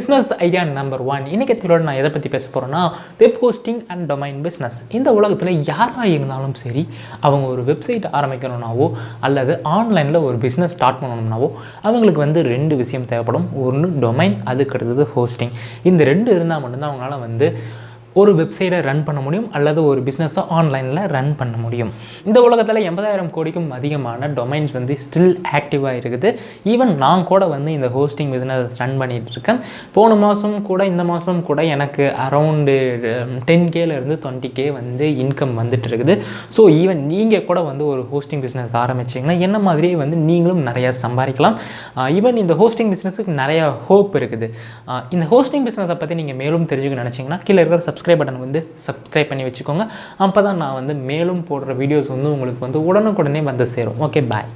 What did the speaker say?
Business idea number 1 இன்றைக்கி எத்தோட நான் எதை பற்றி பேச போகிறேன்னா web hosting and domain business. இந்த உலகத்தில் யாராக இருந்தாலும் சரி, அவங்க ஒரு வெப்சைட் ஆரம்பிக்கணும்னாவோ அல்லது ஆன்லைனில் ஒரு பிஸ்னஸ் ஸ்டார்ட் பண்ணணும்னாவோ அவங்களுக்கு 2 விஷயம் தேவைப்படும். ஒன்று டொமைன், அதுக்கு அடுத்தது ஹோஸ்டிங். இந்த 2 இருந்தால் மட்டும்தான் அவங்களால ஒரு வெப்சைட்டை ரன் பண்ண முடியும் அல்லது ஒரு பிஸ்னஸை ஆன்லைனில் ரன் பண்ண முடியும். இந்த உலகத்தில் 80,000 கோடிக்கும் அதிகமான டொமைன்ஸ் ஸ்டில் ஆக்டிவாக இருக்குது. ஈவன் நான் கூட இந்த ஹோஸ்டிங் பிஸ்னஸ் ரன் பண்ணிகிட்டு இருக்கேன். போன மாதம் கூட இந்த மாதம் கூட எனக்கு அரௌண்டு 10Kலேருந்து 20K இன்கம் வந்துட்டு இருக்குது. ஸோ ஈவன் நீங்கள் கூட ஒரு ஹோஸ்டிங் பிஸ்னஸ் ஆரம்பிச்சிங்கன்னா என்ன மாதிரியே நீங்களும் நிறையா சம்பாதிக்கலாம். ஈவன் இந்த ஹோஸ்டிங் பிஸ்னஸுக்கு நிறையா ஹோப் இருக்குது. இந்த ஹோஸ்டிங் பிஸ்னஸை பற்றி நீங்கள் மேலும் தெரிஞ்சுக்க நினச்சிங்கன்னா கீழே இருக்கிற சப்ஸ்கிரைப் பட்டன் சப்ஸ்கிரைப் பண்ணி வச்சுக்கோங்க. அப்போ தான் நான் மேலும் போடுற வீடியோஸ் உங்களுக்கு உடனுக்குடனே சேரும். ஓகே, பாய்.